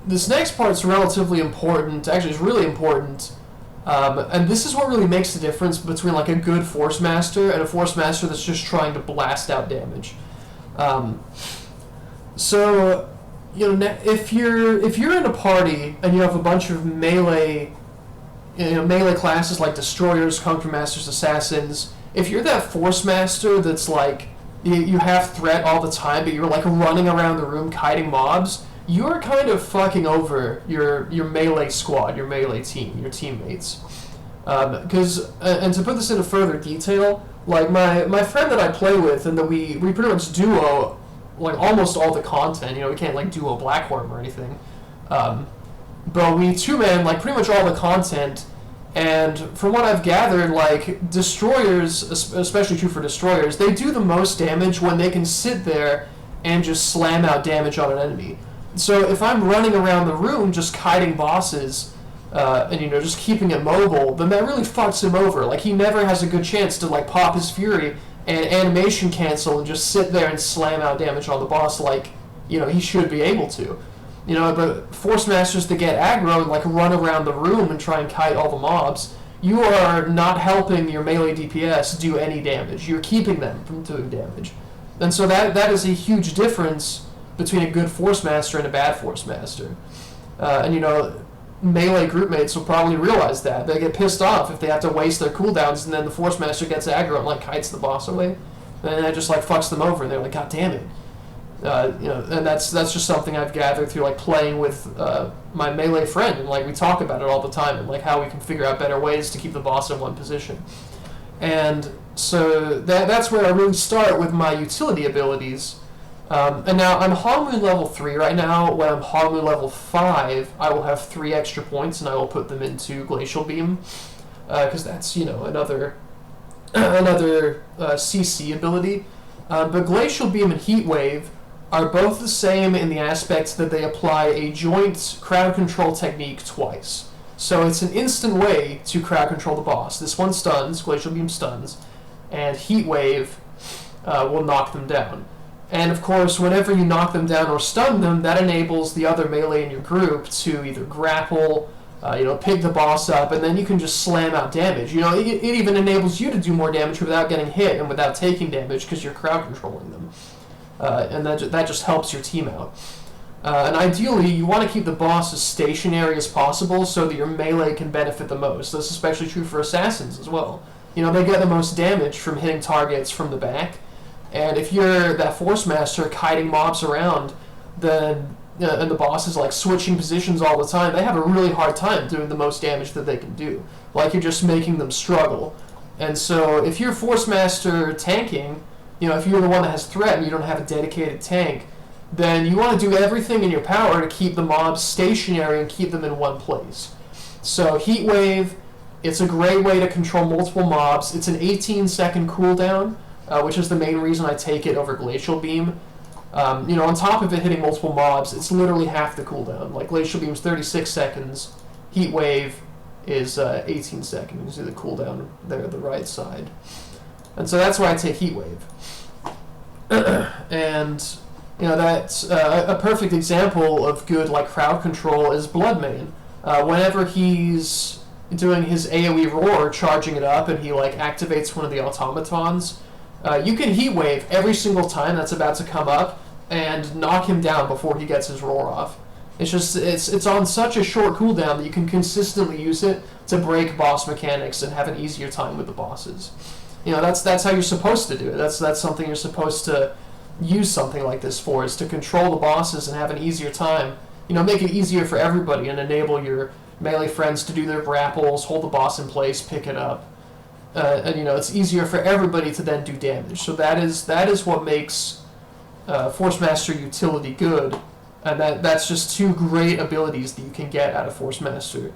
this next part's relatively important. Actually, it's really important. And this is what really makes the difference between like a good Force Master and a Force Master that's just trying to blast out damage. So, if you're in a party and you have a bunch of melee classes like Destroyers, Countermasters, Assassins, if you're that Force Master that's like you have threat all the time, but you're like running around the room kiting mobs, you're kind of fucking over your melee squad, your melee team, your teammates. Because and to put this into further detail, like my friend that I play with, and that we pretty much duo like almost all the content. We can't like duo Blackhorn or anything, but we two-man like pretty much all the content. And from what I've gathered, like Destroyers, especially true for Destroyers, they do the most damage when they can sit there and just slam out damage on an enemy. So if I'm running around the room just kiting bosses, and just keeping it mobile, then that really fucks him over. Like he never has a good chance to like pop his fury and animation cancel and just sit there and slam out damage on the boss like he should be able to. But Force Masters that get aggro and like run around the room and try and kite all the mobs, you are not helping your melee DPS do any damage. You're keeping them from doing damage. And so that is a huge difference between a good Force Master and a bad Force Master. And melee groupmates will probably realize that. They get pissed off if they have to waste their cooldowns, and then the Force Master gets aggro and like kites the boss away. And that just like fucks them over, and they're like, God damn it. And that's just something I've gathered through like playing with my melee friend, and like we talk about it all the time, and like how we can figure out better ways to keep the boss in one position. And so that's where I really start with my utility abilities. And now I'm Hongmoon level 3 right now. When I'm Hongmoon level 5, I will have 3 extra points, and I will put them into Glacial Beam, because that's another CC ability. But Glacial Beam and Heat Wave are both the same in the aspect that they apply a joint crowd control technique twice. So it's an instant way to crowd control the boss. This one stuns, Glacial Beam stuns, and Heat Wave will knock them down. And of course, whenever you knock them down or stun them, that enables the other melee in your group to either grapple, pick the boss up, and then you can just slam out damage. It even enables you to do more damage without getting hit and without taking damage because you're crowd controlling them. And that just helps your team out. And ideally, you want to keep the boss as stationary as possible so that your melee can benefit the most. That's especially true for assassins as well. They get the most damage from hitting targets from the back. And if you're that Force Master kiting mobs around, then and the boss is like switching positions all the time, they have a really hard time doing the most damage that they can do. Like you're just making them struggle. And so if you're Force Master tanking, if you're the one that has threat and you don't have a dedicated tank, then you want to do everything in your power to keep the mobs stationary and keep them in one place. So Heat Wave, it's a great way to control multiple mobs. It's an 18-second cooldown, which is the main reason I take it over Glacial Beam. On top of it hitting multiple mobs, it's literally half the cooldown. Like Glacial Beam's 36 seconds, Heat Wave is 18 seconds. You can see the cooldown there at the right side. And so that's why I take Heat Wave. And that's a perfect example of good like crowd control is Bloodmane. Whenever he's doing his AoE roar, charging it up, and he like activates one of the automatons, you can Heat Wave every single time that's about to come up and knock him down before he gets his roar off. It's on such a short cooldown that you can consistently use it to break boss mechanics and have an easier time with the bosses. That's how you're supposed to do it. That's something you're supposed to use something like this for, is to control the bosses and have an easier time. Make it easier for everybody and enable your melee friends to do their grapples, hold the boss in place, pick it up. And it's easier for everybody to then do damage. So that is what makes Force Master utility good, and that's just 2 great abilities that you can get out of Force Master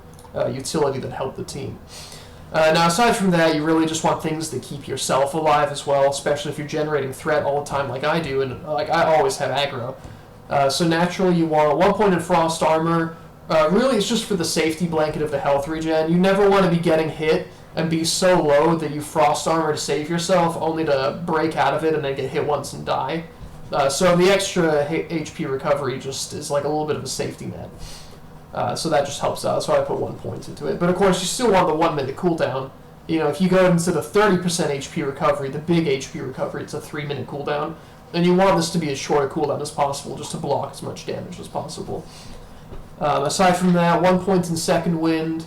utility that help the team. Now, aside from that, you really just want things that keep yourself alive as well, especially if you're generating threat all the time like I do, and like I always have aggro. So naturally, you want 1 point in Frost Armor. Really, it's just for the safety blanket of the health regen. You never want to be getting hit and be so low that you Frost Armor to save yourself, only to break out of it and then get hit once and die. So the extra HP recovery just is like a little bit of a safety net. So that just helps out. So I put 1 point into it. But of course, you still want the 1 minute cooldown. You know, if you go into the 30% HP recovery, the big HP recovery, it's a 3 minute cooldown. And you want this to be as short a cooldown as possible, just to block as much damage as possible. Aside from that, 1 point in second wind.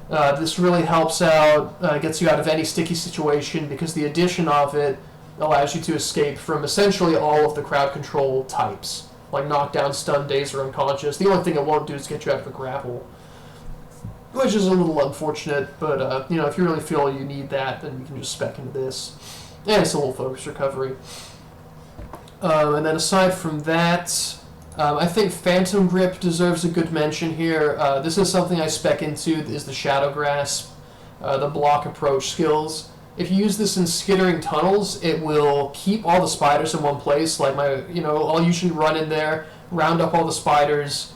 This really helps out, gets you out of any sticky situation, because the addition of it allows you to escape from essentially all of the crowd control types, like knockdown, stun, daze, or unconscious. The only thing it won't do is get you out of a grapple, which is a little unfortunate, but you know, if you really feel you need that, then you can just spec into this. And it's a little focus recovery. And then aside from that, I think Phantom Grip deserves a good mention here. This is something I spec into, is the Shadow Grasp, the block approach skills. If you use this in skittering tunnels, it will keep all the spiders in one place. Like I'll usually run in there, round up all the spiders,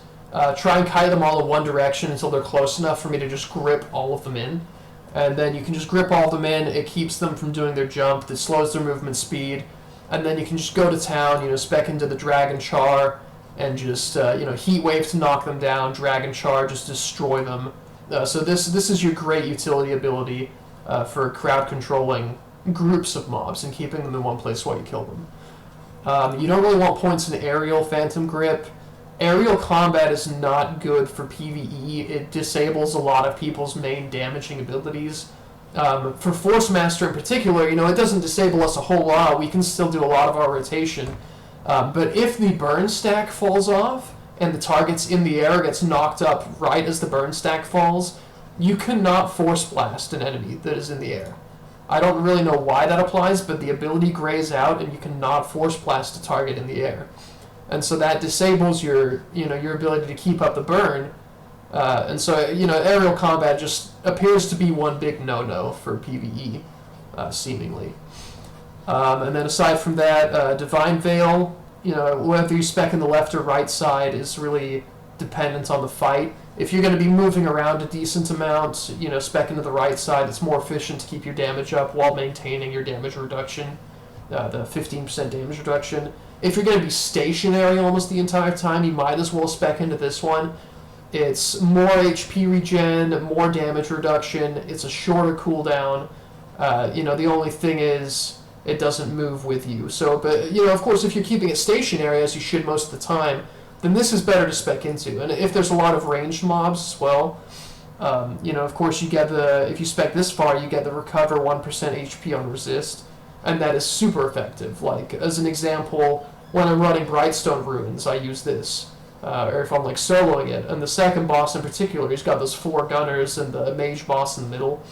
try and kite them all in one direction until they're close enough for me to just grip all of them in. And then you can just grip all of them in, it keeps them from doing their jump, it slows their movement speed, and then you can just go to town, spec into the Dragon Char, and just, Heat Wave to knock them down, Dragon Char, just destroy them. So this is your great utility ability for crowd controlling groups of mobs and keeping them in one place while you kill them. You don't really want points in Aerial Phantom Grip. Aerial combat is not good for PvE. It disables a lot of people's main damaging abilities. For Force Master in particular, it doesn't disable us a whole lot. We can still do a lot of our rotation. But if the burn stack falls off and the target's in the air gets knocked up right as the burn stack falls, you cannot Force Blast an enemy that is in the air. I don't really know why that applies, but the ability grays out and you cannot Force Blast a target in the air. And so that disables your ability to keep up the burn. And so, aerial combat just appears to be one big no-no for PvE, seemingly. And then aside from that, Divine Veil, whether you spec in the left or right side is really dependent on the fight. If you're going to be moving around a decent amount, spec into the right side, it's more efficient to keep your damage up while maintaining your damage reduction, the 15% damage reduction. If you're going to be stationary almost the entire time, you might as well spec into this one. It's more HP regen, more damage reduction, it's a shorter cooldown. The only thing is, it doesn't move with you. So, but, of course, if you're keeping it stationary, as you should most of the time, then this is better to spec into. And if there's a lot of ranged mobs as well, of course, if you spec this far, you get the recover 1% HP on resist, and that is super effective. Like, as an example, when I'm running Brightstone Ruins, I use this. Or if I'm soloing it. And the second boss in particular, he's got those 4 gunners and the mage boss in the middle.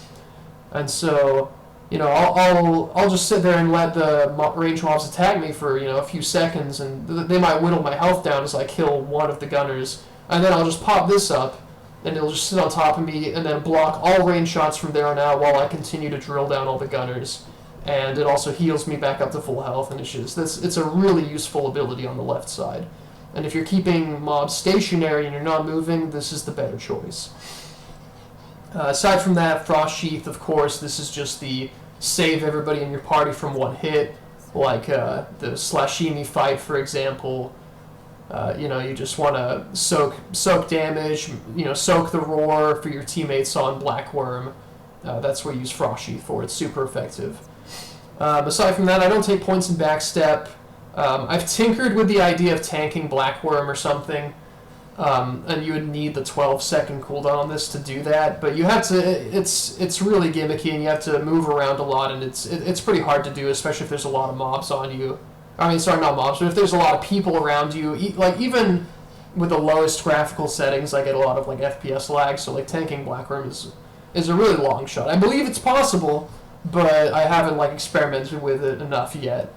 And so, I'll just sit there and let the range mobs attack me for, a few seconds, and they might whittle my health down as I kill one of the gunners. And then I'll just pop this up, and it'll just sit on top of me, and then block all range shots from there on out while I continue to drill down all the gunners. And it also heals me back up to full health, and it's a really useful ability on the left side. And if you're keeping mobs stationary and you're not moving, this is the better choice. Aside from that, Frost Sheath, of course, this is just the save everybody in your party from one hit, like the Slashimi fight, for example. You just want to soak damage, soak the roar for your teammates on Black Worm. That's what you use Frost Sheath for. It's super effective. Aside from that, I don't take points in Backstep. I've tinkered with the idea of tanking Black Worm or something, and you would need the 12-second cooldown on this to do that, but you have to, it's really gimmicky, and you have to move around a lot, and it's pretty hard to do, especially if there's a lot of mobs on you. I mean, sorry, not mobs, but if there's a lot of people around you, even with the lowest graphical settings, I get a lot of FPS lag, so tanking Black Worm is a really long shot. I believe it's possible, but I haven't experimented with it enough yet.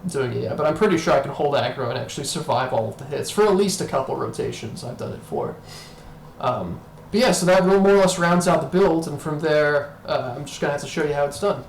Doing it yet, but I'm pretty sure I can hold aggro and actually survive all of the hits for at least a couple rotations I've done it for. But yeah, so that more or less rounds out the build, and from there, I'm just going to have to show you how it's done.